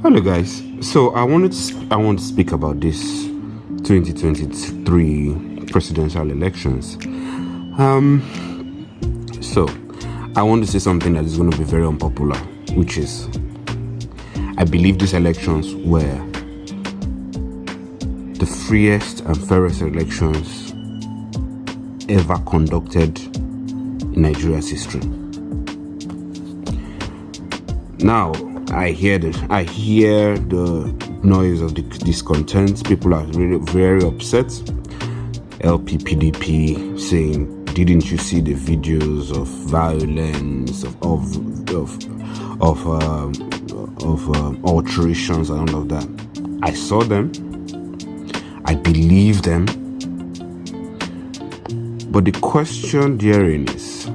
Hello guys, so I want to speak about this 2023 presidential elections. So I want to say something that is going to be very unpopular, which is I believe these elections were the freest and fairest elections ever conducted in Nigeria's history. Now, I hear the noise of the discontent. People are really very upset. LP, PDP saying, "Didn't you see the videos of violence, of alterations and all of that?" I saw them. I believe them. But the question therein is,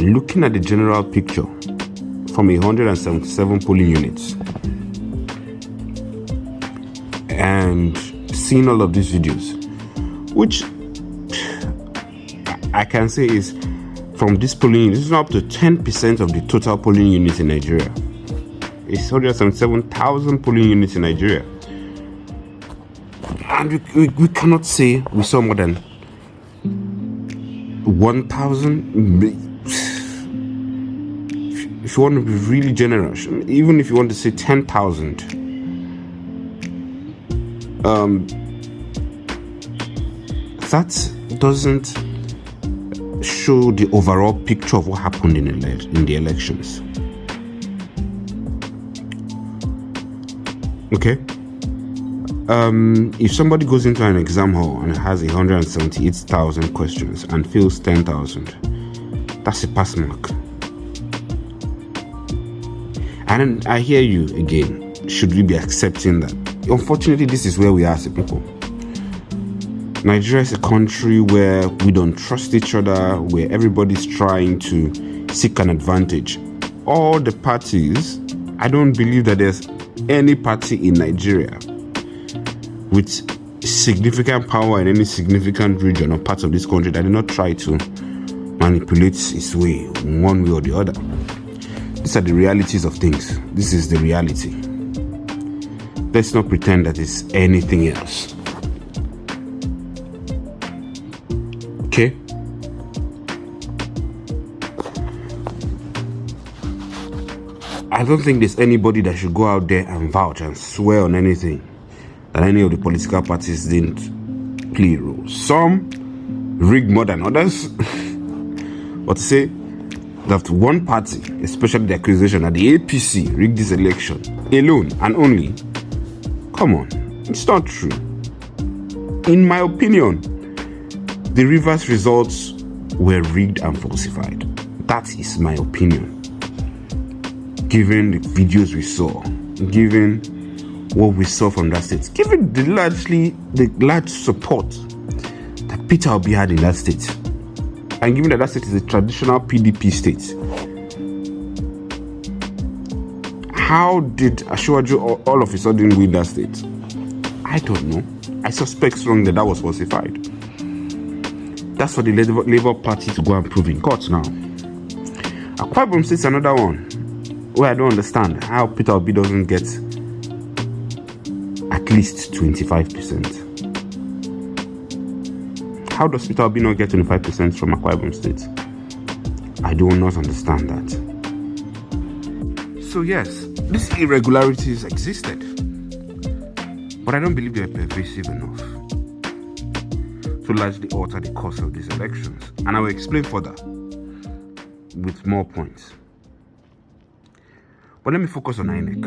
looking at the general picture from 177 polling units and seeing all of these videos, which I can say is from this polling unit, this is up to 10% of the total polling units in Nigeria. It's 177,000 polling units in Nigeria. And we cannot say we saw more than 1,000. If you want to be really generous, even if you want to say 10,000, that doesn't show the overall picture of what happened in the elections. Okay? If somebody goes into an exam hall and has 178,000 questions and fails 10,000, that's a pass mark. And I hear you again. Should we be accepting that? Unfortunately, this is where we are as a people. Nigeria is a country where we don't trust each other, where everybody's trying to seek an advantage. All the parties, I don't believe that there's any party in Nigeria with significant power in any significant region or part of this country that did not try to manipulate its way one way or the other. These are the realities of things. This is the reality. Let's not pretend that it's anything else. Okay? I don't think there's anybody that should go out there and vouch and swear on anything that any of the political parties didn't play a role. Some rigged more than others. But to say that one party, especially the accusation that the APC rigged this election alone and only, come on, it's not true. In my opinion, the Rivers results were rigged and falsified. That is my opinion. Given the videos we saw, given what we saw from that state, given the large support that Peter Obi had in that state, and given that state is a traditional PDP state, how did Ashwaju all of a sudden win that state? I don't know. I suspect strongly that was falsified. That's for the Labour Party to go and prove in court now. Akwa Ibom State is another one where I don't understand how Peter Obi doesn't get at least 25%. How does Peter Obi not get 25% from Akwa Ibom State? I do not understand that. So yes, these irregularities existed, but I don't believe they are pervasive enough to largely alter the course of these elections. And I will explain further with more points. But let me focus on INEC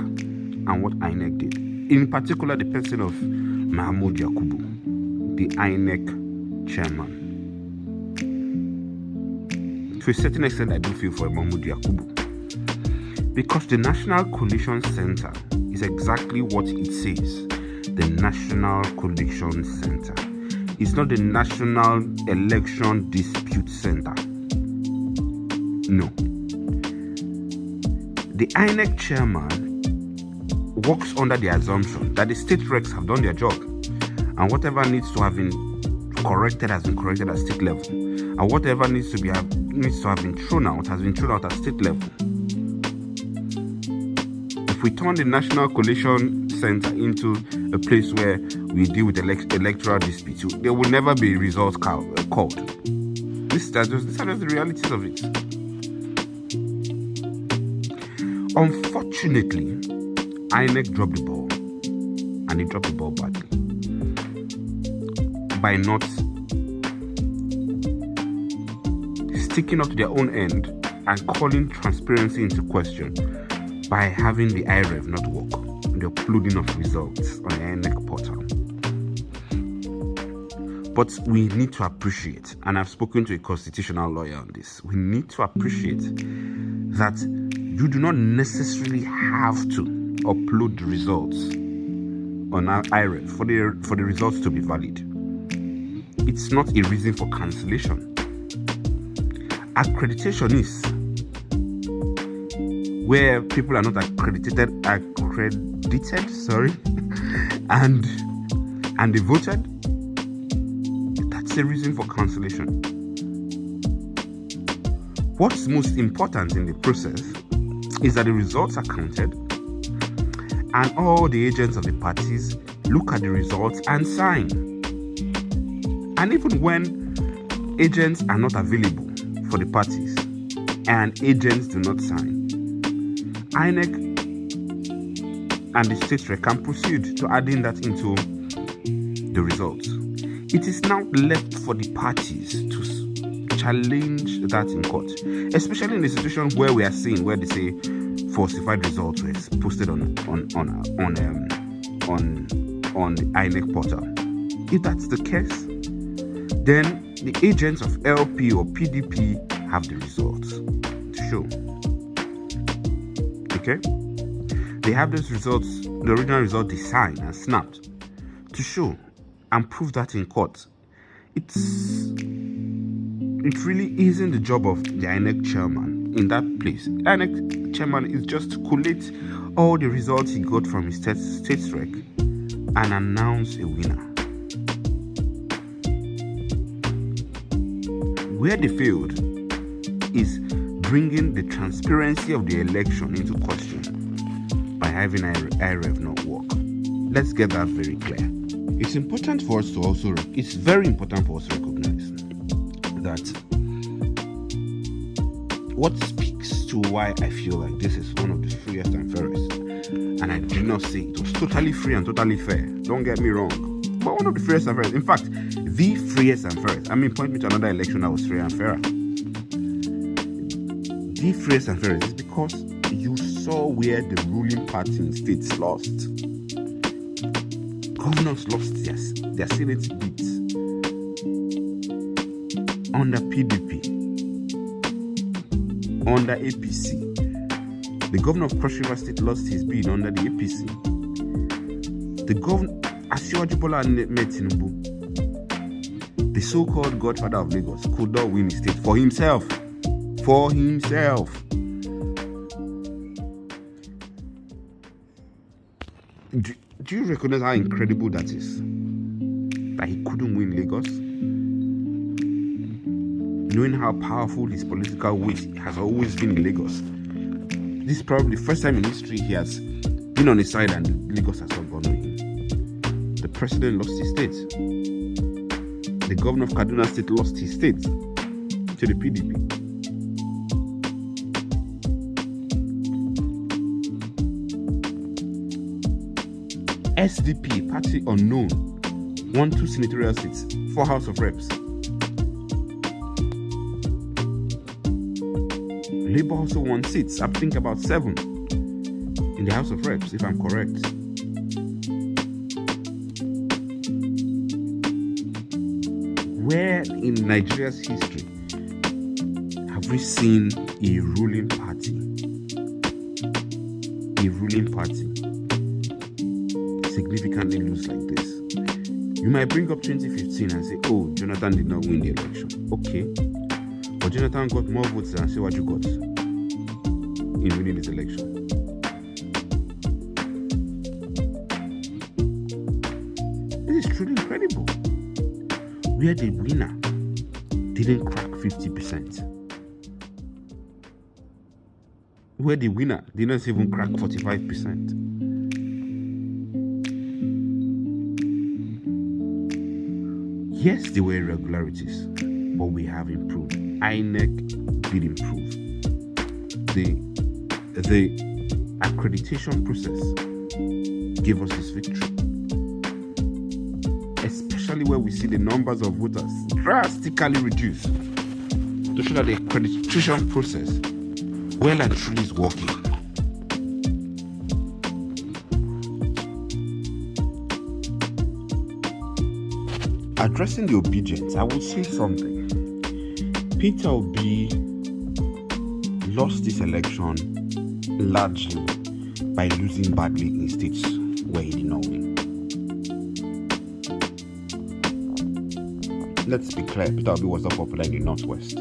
and what INEC did. In particular, the person of Mahmoud Yakubu, the INEC chairman. To a certain extent, I do feel for Mahmoud Yakubu, because the National Coalition Center is exactly what it says, the National Coalition Center. It's not the National Election Dispute Center. No. The INEC chairman works under the assumption that the state regs have done their job, and whatever needs to have been corrected has been corrected at state level, and whatever needs to have been thrown out has been thrown out at state level. If we turn the National Collation Center into a place where we deal with electoral disputes, there will never be results called. These are just the realities of it. Unfortunately, INEC dropped the ball, and they dropped the ball badly by not sticking up to their own end and calling transparency into question by having the IREV not work, the uploading of results on the INEC portal. But we need to appreciate, and I've spoken to a constitutional lawyer on this, we need to appreciate that you do not necessarily have to upload the results on our IREV for the results to be valid. It's not a reason for cancellation. Accreditation is where people are not accredited, and they voted. That's a reason for cancellation. What's most important in the process is that the results are counted, and all the agents of the parties look at the results and sign. And even when agents are not available for the parties and agents do not sign, INEC and the state rec can proceed to adding that into the results. It is now left for the parties to challenge that in court, especially in the situation where we are seeing where they say falsified results were posted on the INEC portal. If that's the case, then the agents of LP or PDP have the results to show. Okay? They have those results, the original result they signed and snapped to show and prove that in court. It really isn't the job of the INEC chairman in that place. The INEC chairman is just to collate all the results he got from his state rec and announce a winner. Where they failed is bringing the transparency of the election into question by having IREV not work. Let's get that very clear. It's very important for us to recognize that what speaks to why I feel like this is one of the freest and fairest, and I do not say it was totally free and totally fair, don't get me wrong, but one of the freest and fairest, in fact, the freest and fairest. I mean, point me to another election that was free and fairer. The freest and fairest is because you saw where the ruling party in states lost. Governors lost their Senate beats under PDP, under APC. The governor of Cross River State lost his bid under the APC. The governor, Asiwaju Bola Ahmed Tinubu, the so-called godfather of Lagos, could not win his state for himself. Do you recognize how incredible that is? That he couldn't win Lagos? Knowing how powerful his political weight has always been in Lagos. This is probably the first time in history he has been on his side and Lagos has not gone with him. The president lost his state. The governor of Kaduna State lost his state to the PDP. SDP, party unknown, won 2 senatorial seats, 4 House of Reps. Labour also won seats, I think about 7 in the House of Reps, if I'm correct. Where in Nigeria's history have we seen a ruling party significantly lose like this? You might bring up 2015 and say, oh, Jonathan did not win the election. Okay, but Jonathan got more votes than Asiwaju got in winning this election. This is truly incredible. Where the winner didn't crack 50%. where the winner did not even crack 45%. Yes, there were irregularities, but we have improved. INEC did improve. The accreditation process gave us this victory, especially where we see the numbers of voters drastically reduced, to show that the accreditation process well and truly is working. Addressing the obedience, I will say something. Peter Obi lost this election largely by losing badly in states where he did not win. Let's be clear, Peter Obi was not popular in the Northwest.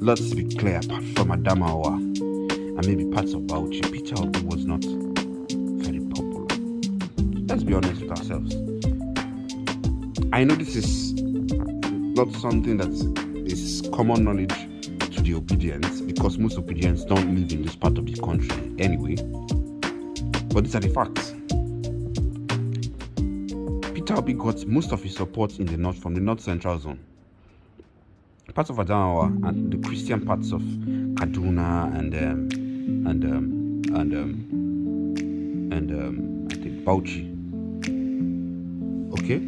Let's be clear, apart from Adamawa and maybe parts of Bauchi, Peter Obi was not very popular. Let's be honest with ourselves. I know this is not something that is common knowledge to the obedience, because most obedience don't live in this part of the country anyway. But these are the facts. Peter Obi got most of his support in the north from the North Central Zone. Parts of Adamawa and the Christian parts of Kaduna and I think Bauchi. Okay.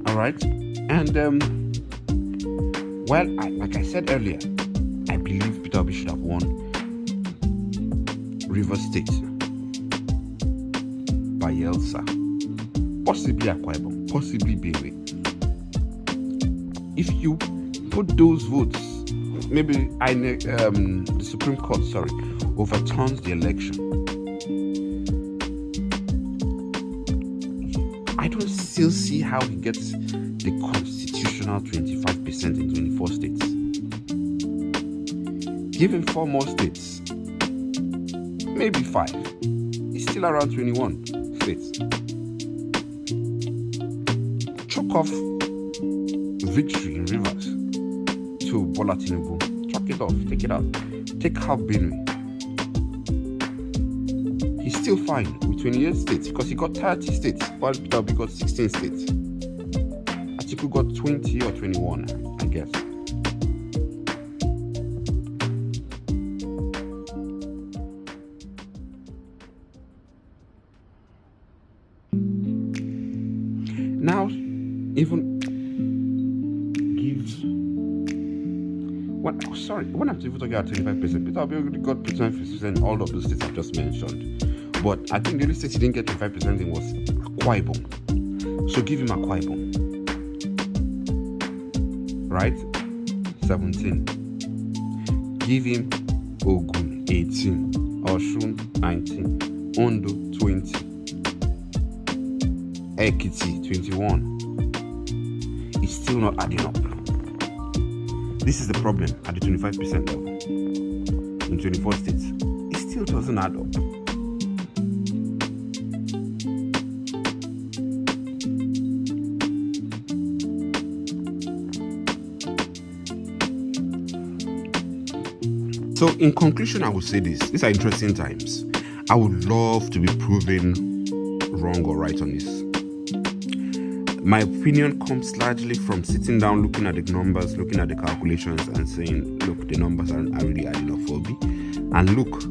All right. And well, like I said earlier, I believe Peter Obi should have won Rivers State, Bayelsa, possibly Akwa Ibom, possibly Benue. If you put those votes, maybe the Supreme Court, overturns the election, I don't still see how he gets the constitutional 25% in 24 states. Give him 4 more states, maybe 5. It's still around 21 states. Choke off victory in Rivers to Bola Tinubu. Chalk it off, take it out. Take half Benue. He's still fine with 28 states because he got 30 states, while Peter Obi got 16 states. Atiku got 20 or 21, I guess. Now, even when I'm even talking about 25%, Peter Obi already got 25% in all of those states I've just mentioned. But I think the only state he didn't get 25% in was Akwa Ibom. So give him Akwa Ibom. Right? 17. Give him Ogun, 18. Osun, 19. Ondo, 20. Ekiti, 21. It's still not adding up. This is the problem at the 25% level. In 24 states, it still doesn't add up. So in conclusion, I would say this. These are interesting times. I would love to be proven wrong or right on this. My opinion comes largely from sitting down, looking at the numbers, looking at the calculations and saying, look, the numbers are really adding up for me. And look,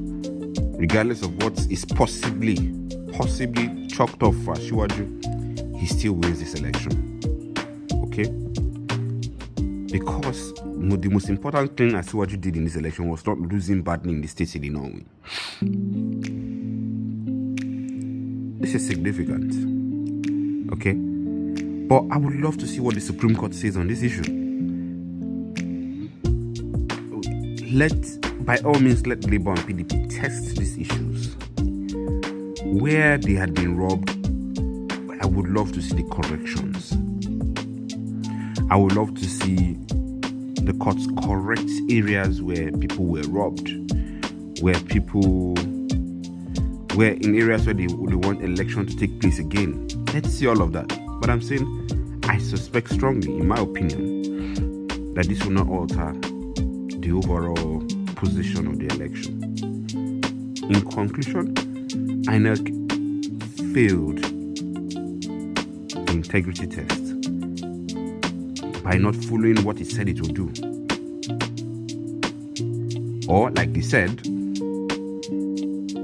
regardless of what is possibly chalked off for Asiwaju, he still wins this election. Okay? Because the most important thing Asiwaju did in this election was not losing badly in the states he did not win. This is significant. Okay? But I would love to see what the Supreme Court says on this issue. By all means, let Labour and PDP test these issues. Where they had been robbed, I would love to see the corrections. I would love to see the courts correct areas where people were robbed, where in areas where they want election to take place again. Let's see all of that. But I suspect strongly, in my opinion, that this will not alter the overall position of the election. In conclusion, INEC failed the integrity test by not following what it said it would do. Or, like they said,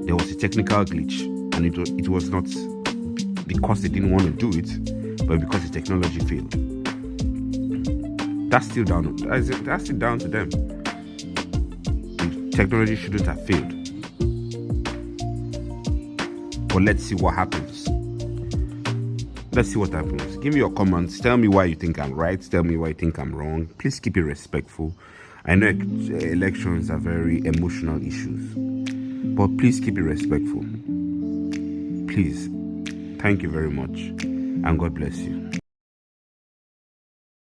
there was a technical glitch, and it was not because they didn't want to do it, but because the technology failed. That's still down to them. The technology shouldn't have failed. But let's see what happens. Give me your comments. Tell me why you think I'm right. Tell me why you think I'm wrong. Please keep it respectful. I know elections are very emotional issues, but please keep it respectful. Please. Thank you very much, and God bless you.